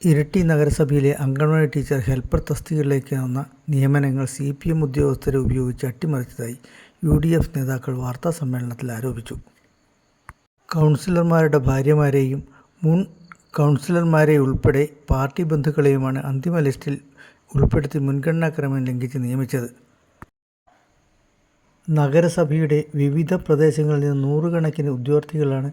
ഇരിട്ടി നഗരസഭയിലെ anganwadi teacher helper തസ്തികകളിലേക്ക് വന്ന നിയമനങ്ങൾ CPM ഉദ്യോഗസ്ഥരെ ഉപയോഗിച്ച് അട്ടിമറിച്ചതായി UDF നേതാക്കൾ വാർത്താസമ്മേളനത്തിൽ ആരോപിച്ചു. കൗൺസിലർമാരുടെ ഭാര്യമാരെയും മുൻ കൗൺസിലർമാരെയുൾപ്പെടെ പാർട്ടി ബന്ധുക്കളെയുമാണ് അന്തിമ ലിസ്റ്റിൽ ഉൾപ്പെടുത്തി മുൻഗണനാക്രമം ലംഘിച്ച് നിയമിച്ചത്. നഗരസഭയുടെ വിവിധ പ്രദേശങ്ങളിൽ നിന്ന് നൂറുകണക്കിന് ഉദ്യോഗാർത്ഥികളാണ്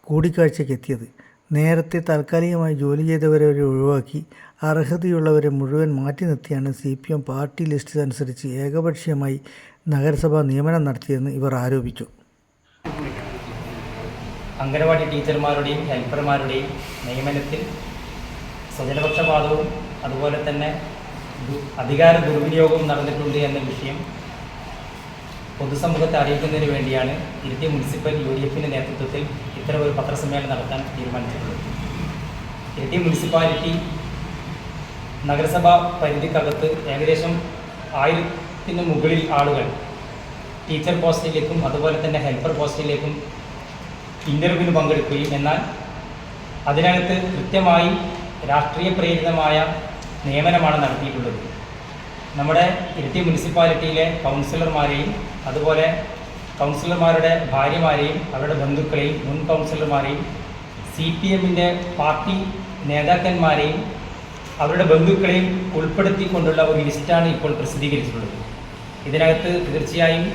കൂടിക്കാഴ്ചയ്ക്കെത്തിയത്. നേരത്തെ താൽക്കാലികമായി ജോലി ചെയ്തവരെ ഒഴിവാക്കി അർഹതയുള്ളവരെ മുഴുവൻ മാറ്റി നിർത്തിയാണ് CPM പാർട്ടി ലിസ്റ്റ് അനുസരിച്ച് ഏകപക്ഷീയമായി നഗരസഭ നിയമനം നടത്തിയെന്ന് ഇവർ ആരോപിച്ചു. അംഗനവാടി ടീച്ചർമാരുടെയും ഹെൽപ്പർമാരുടെയും നിയമനത്തിൽ സ്വജനപക്ഷപാതവും അതുപോലെ തന്നെ അധികാര ദുർവിനിയോഗവും നടന്നിട്ടുണ്ട് എന്ന വിഷയം പൊതുസമൂഹത്തെ അറിയിക്കുന്നതിന് വേണ്ടിയാണ് ഇരിട്ടി മുനിസിപ്പൽ UDFിൻ്റെ നേതൃത്വത്തിൽ ഇത്തരമൊരു പത്രസമ്മേളനം നടത്താൻ തീരുമാനിച്ചിട്ടുള്ളത്. ഇരിട്ടി മുനിസിപ്പാലിറ്റി നഗരസഭാ പരിധിക്കകത്ത് ഏകദേശം 1000-ന് മുകളിൽ ആളുകൾ ടീച്ചർ പോസ്റ്റിലേക്കും അതുപോലെ തന്നെ ഹെൽപ്പർ പോസ്റ്റിലേക്കും ഇൻ്റർവ്യൂവിന് പങ്കെടുക്കുകയും എന്നാൽ അതിനകത്ത് കൃത്യമായി രാഷ്ട്രീയ പ്രേരിതമായ നിയമനമാണ് നടത്തിയിട്ടുള്ളത്. നമ്മുടെ ഇരിട്ടി മുനിസിപ്പാലിറ്റിയിലെ കൗൺസിലർമാരെയും അതുപോലെ കൗൺസിലർമാരുടെ ഭാര്യമാരെയും അവരുടെ ബന്ധുക്കളെയും മുൻ കൗൺസിലർമാരെയും CPMൻ്റെ പാർട്ടി നേതാക്കന്മാരെയും അവരുടെ ബന്ധുക്കളെയും ഉൾപ്പെടുത്തിക്കൊണ്ടുള്ള ഒരു ലിസ്റ്റാണ് ഇപ്പോൾ പ്രസിദ്ധീകരിച്ചിട്ടുള്ളത്. ഇതിനകത്ത് തീർച്ചയായും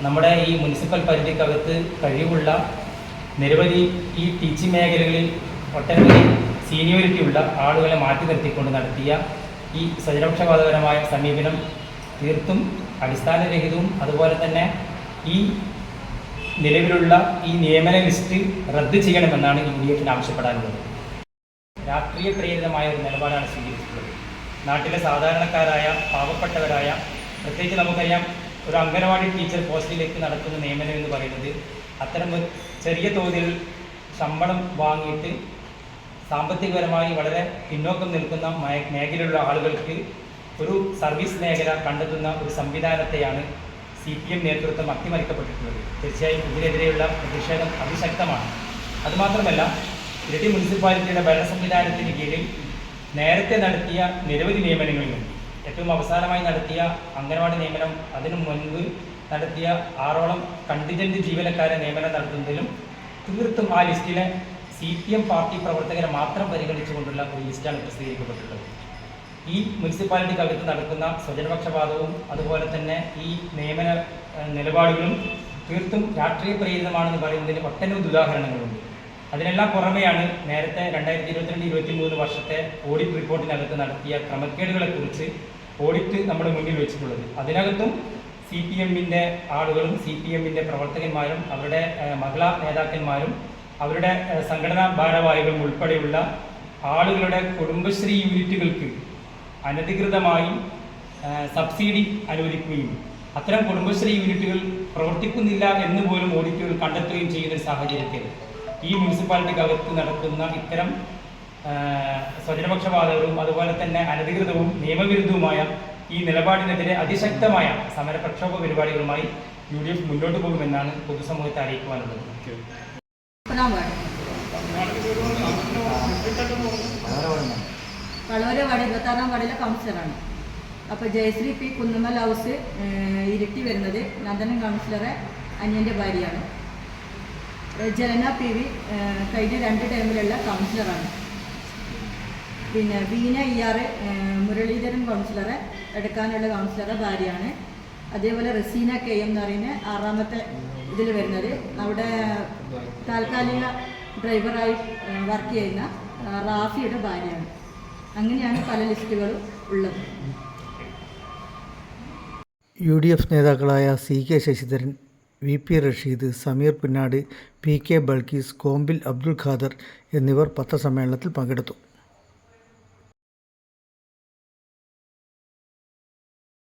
നമ്മുടെ ഈ മുനിസിപ്പൽ പരിധിക്കകത്ത് കഴിവുള്ള നിരവധി ഈ ടീച്ചിങ് മേഖലകളിൽ ഒട്ടനവധി സീനിയോറിറ്റിയുള്ള ആളുകളെ മാറ്റി നിർത്തിക്കൊണ്ട് നടത്തിയ ഈ സ്വജനപക്ഷപാതപരമായ സമീപനം തീർത്തും അടിസ്ഥാനരഹിതവും അതുപോലെ തന്നെ ഈ നിലവിലുള്ള ഈ നിയമന ലിസ്റ്റ് റദ്ദ് ചെയ്യണമെന്നാണ് UDFിന് ആവശ്യപ്പെടാനുള്ളത്. രാഷ്ട്രീയ പ്രേരിതമായ ഒരു നിലപാടാണ് സ്വീകരിച്ചിട്ടുള്ളത്. നാട്ടിലെ സാധാരണക്കാരായ പാവപ്പെട്ടവരായ പ്രത്യേകിച്ച് നമുക്കറിയാം ഒരു അംഗനവാടി ടീച്ചർ പോസ്റ്റിലേക്ക് നടത്തുന്ന നിയമനം എന്ന് പറയുന്നത് അത്തരം ചെറിയ തോതിൽ ശമ്പളം വാങ്ങിയിട്ട് സാമ്പത്തികപരമായി വളരെ പിന്നോക്കം നിൽക്കുന്ന മേഖലയിലുള്ള ആളുകൾക്ക് ഒരു സർവീസ് മേഖല കണ്ടെത്തുന്ന ഒരു സംവിധാനത്തെയാണ് CPM നേതൃത്വം അട്ടിമറിക്കപ്പെട്ടിട്ടുള്ളത്. തീർച്ചയായും ഇതിനെതിരെയുള്ള പ്രതിഷേധം അതിശക്തമാണ്. അതുമാത്രമല്ല ഇരിട്ടി മുനിസിപ്പാലിറ്റിയുടെ ഭരണ സംവിധാനത്തിന് കീഴിൽ നേരത്തെ നടത്തിയ നിരവധി നിയമനങ്ങളിലും ഏറ്റവും അവസാനമായി നടത്തിയ അംഗനവാടി നിയമനം അതിനു മുൻപ് നടത്തിയ 6ഓളം കണ്ടിജന്റ് ജീവനക്കാരെ നിയമനം നടത്തുന്നതിലും തീർത്തും ആ ലിസ്റ്റിലെ CPM പാർട്ടി പ്രവർത്തകരെ മാത്രം പരിഗണിച്ചുകൊണ്ടുള്ള ഒരു ലിസ്റ്റാണ് പ്രസിദ്ധീകരിക്കപ്പെട്ടിട്ടുള്ളത്. ഈ മുനിസിപ്പാലിറ്റിക്കകത്ത് നടക്കുന്ന സ്വജനപക്ഷപാതവും അതുപോലെ തന്നെ ഈ നിയമന നിലപാടുകളും തീർത്തും രാഷ്ട്രീയ പ്രേരിതമാണെന്ന് പറയുന്നതിന് ഒട്ടനവധി ഉദാഹരണങ്ങളുണ്ട്. അതിനെല്ലാം പുറമെയാണ് നേരത്തെ 2022-23 വർഷത്തെ ഓഡിറ്റ് റിപ്പോർട്ടിനകത്ത് നടത്തിയ ക്രമക്കേടുകളെക്കുറിച്ച് ഓഡിറ്റ് നമ്മുടെ മുന്നിൽ വെച്ചിട്ടുള്ളത്. അതിനകത്തും CPMൻ്റെ ആളുകളും CPMൻ്റെ പ്രവർത്തകന്മാരും അവരുടെ മഹിളാ നേതാക്കന്മാരും അവരുടെ സംഘടനാ ഭാരവാഹികളും ഉൾപ്പെടെയുള്ള ആളുകളുടെ കുടുംബശ്രീ യൂണിറ്റുകൾക്ക് അനധികൃതമായി സബ്സിഡി അനുവദിക്കുകയും അത്തരം കുടുംബശ്രീ യൂണിറ്റുകൾ പ്രവർത്തിക്കുന്നില്ല എന്ന് പോലും ഓഡിറ്റുകൾ കണ്ടെത്തുകയും ചെയ്യുന്ന സാഹചര്യത്തിൽ ഈ മുനിസിപ്പാലിറ്റിക്കകത്ത് നടക്കുന്ന ഇത്തരം സ്വജനപക്ഷപാതവും അതുപോലെ തന്നെ അനധികൃതവും നിയമവിരുദ്ധവുമായ ഈ നിലപാടിനെതിരെ അതിശക്തമായ സമരപ്രക്ഷോഭ പരിപാടികളുമായി UDF മുന്നോട്ട് പോകുമെന്നാണ് പൊതുസമൂഹത്തെ അറിയിക്കുവാനുള്ളത്. വളവര വാർഡ് 26-ാം വാർഡിലെ കൗൺസിലറാണ്. അപ്പോൾ ജയശ്രീ P. കുന്നുമ്മൽ ഹൗസ് ഇരിട്ടി വരുന്നത് നന്ദനം കൗൺസിലറെ അനിയൻ്റെ ഭാര്യയാണ്. ജലന PV കഴിഞ്ഞ 2 ടേമിലുള്ള കൗൺസിലറാണ്. പിന്നെ വീന ER മുരളീധരൻ കൗൺസിലറെ എടുക്കാനുള്ള കൗൺസിലറെ ഭാര്യയാണ്. അതേപോലെ റസീന KM എന്ന് പറയുന്ന 6ാമത്തെ ഇതിൽ വരുന്നത് അവിടെ താൽക്കാലിക ഡ്രൈവറായി വർക്ക് ചെയ്യുന്ന റാഫിയുടെ ഭാര്യയാണ്. അങ്ങനെയാണ് പല ലിസ്റ്റുകളും ഉള്ളത്. UDF നേതാക്കളായ CK Sasidharan, VP Rasheed, Sameer Punnad, PK Balkees, കോമ്പിൽ Abdul Khader എന്നിവർ പത്രസമ്മേളനത്തിൽ പങ്കെടുത്തു.